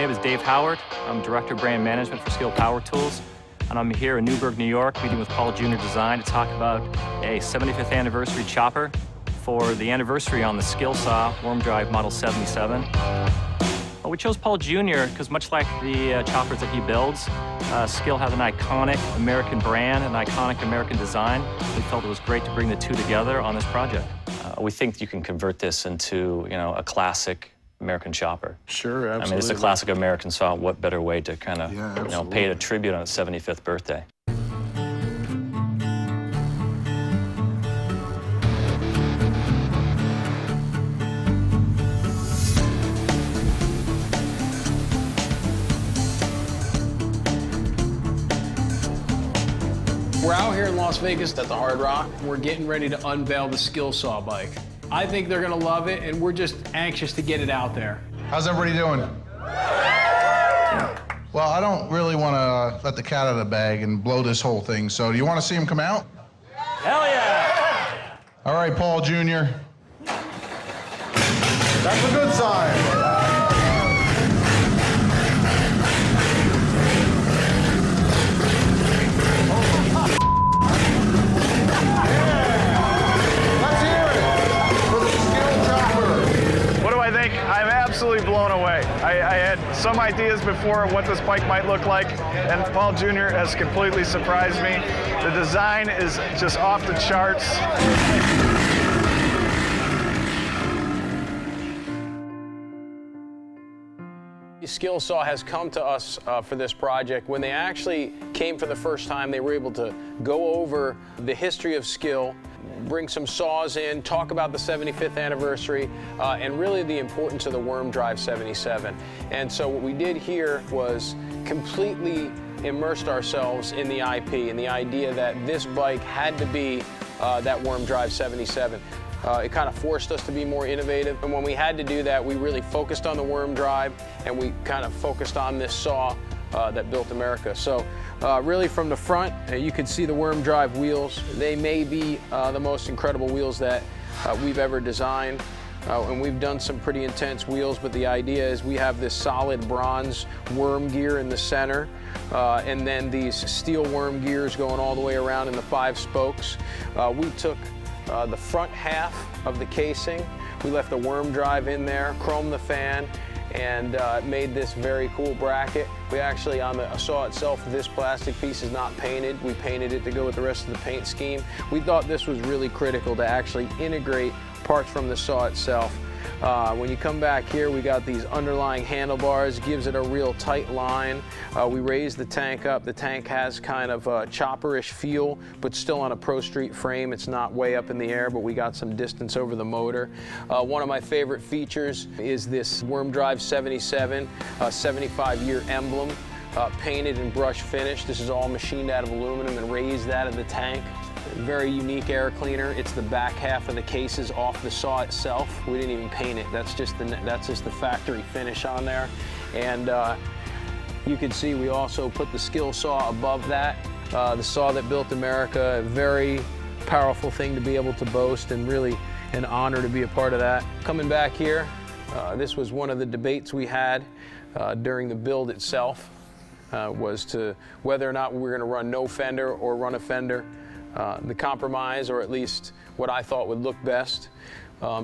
name is Dave Howard. I'm Director of Brand Management for SKIL Power Tools. And I'm here in Newburgh, New York, meeting with Paul Jr. Design to talk about a 75th anniversary chopper for the anniversary on the SKIL saw, Worm Drive Model 77. Well, we chose Paul Jr. because much like the choppers that he builds, SKIL has an iconic American brand, an iconic American design. We felt it was great to bring the two together on this project. We think you can convert this into, a classic American chopper. Sure, absolutely. I mean, it's a classic American saw. What better way to kind of, pay it a tribute on its 75th birthday? We're out here in Las Vegas at the Hard Rock. We're getting ready to unveil the SKIL saw bike. I think they're gonna love it, and we're just anxious to get it out there. How's everybody doing? Well, I don't really want to let the cat out of the bag and blow this whole thing, so do you want to see him come out? Hell yeah! All right, Paul Jr. That's a good sign. I'm absolutely blown away. I had some ideas before of what this bike might look like, and Paul Jr. has completely surprised me. The design is just off the charts. SKIL saw has come to us for this project. When they actually came for the first time, they were able to go over the history of SKIL, bring some saws in, talk about the 75th anniversary, and really the importance of the Worm Drive 77. And so what we did here was completely immersed ourselves in the IP and the idea that this bike had to be that Worm Drive 77. It kind of forced us to be more innovative, and when we had to do that, we really focused on the Worm Drive, and we kind of focused on this saw that built America. So really from the front, you can see the Worm Drive wheels. They may be the most incredible wheels that we've ever designed, and we've done some pretty intense wheels, but the idea is we have this solid bronze worm gear in the center, and then these steel worm gears going all the way around in the 5 spokes. We took the front half of the casing. We left the Worm Drive in there, chromed the fan, and made this very cool bracket. We actually, on the saw itself, this plastic piece is not painted. We painted it to go with the rest of the paint scheme. We thought this was really critical to actually integrate parts from the saw itself. When you come back here, we got these underlying handlebars, gives it a real tight line. We raised the tank up. The tank has kind of a chopperish feel, but still on a Pro Street frame. It's not way up in the air, but we got some distance over the motor. One of my favorite features is this Worm Drive 77, 75-year emblem, painted and brush finished. This is all machined out of aluminum and raised out of the tank. Very unique air cleaner. It's the back half of the cases off the saw itself. We didn't even paint it. That's just the factory finish on there. And you can see we also put the SKIL saw above that. The saw that built America, a very powerful thing to be able to boast, and really an honor to be a part of that. Coming back here, this was one of the debates we had during the build itself, was to whether or not we were going to run no fender or run a fender. The compromise, or at least what I thought would look best,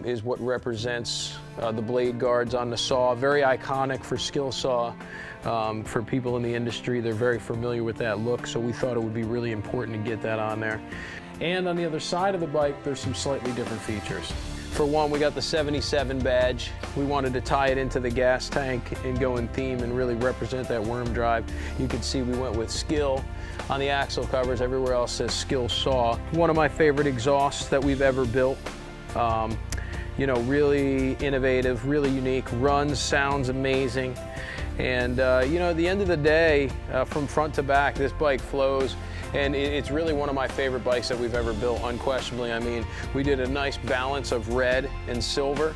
is what represents the blade guards on the saw. Very iconic for SKIL saw. For people in the industry, they're very familiar with that look, so we thought it would be really important to get that on there. And on the other side of the bike, there's some slightly different features. For one, we got the 77 badge. We wanted to tie it into the gas tank and go in theme and really represent that Worm Drive. You can see we went with SKIL on the axle covers. Everywhere else says SKIL saw. One of my favorite exhausts that we've ever built. Really innovative, really unique, runs, sounds amazing. And at the end of the day, from front to back, this bike flows. And it's really one of my favorite bikes that we've ever built, unquestionably. I mean, we did a nice balance of red and silver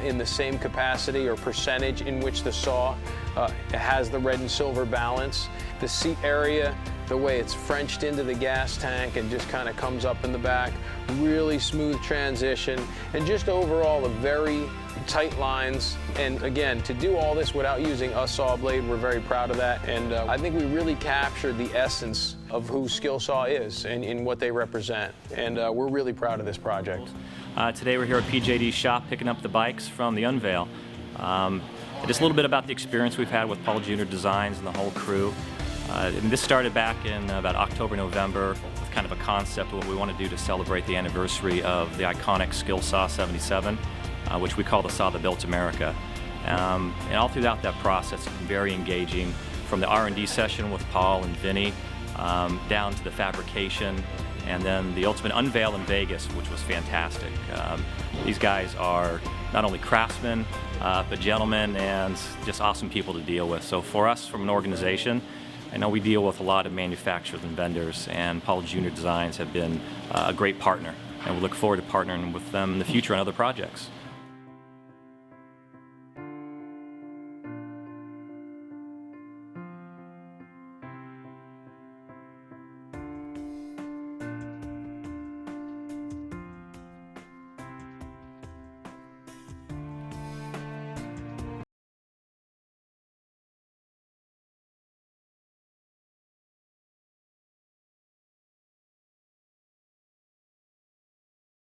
in the same capacity or percentage in which the saw It has the red and silver balance. The seat area, the way it's Frenched into the gas tank and just kind of comes up in the back. Really smooth transition, and just overall a very tight lines. And again, to do all this without using a saw blade, we're very proud of that. And I think we really captured the essence of who SKIL Saw is and what they represent. And we're really proud of this project. Today we're here at PJD's shop picking up the bikes from the unveil. Just a little bit about the experience we've had with Paul Jr. Designs and the whole crew. And this started back in about October, November, with kind of a concept of what we want to do to celebrate the anniversary of the iconic SKIL Saw 77, which we call the saw that built America. And all throughout that process, it's been very engaging, from the R&D session with Paul and Vinny, down to the fabrication, and then the ultimate unveil in Vegas, which was fantastic. These guys are not only craftsmen, but gentlemen and just awesome people to deal with. So for us, from an organization, I know we deal with a lot of manufacturers and vendors, and Paul Jr. Designs have been a great partner, and we look forward to partnering with them in the future on other projects.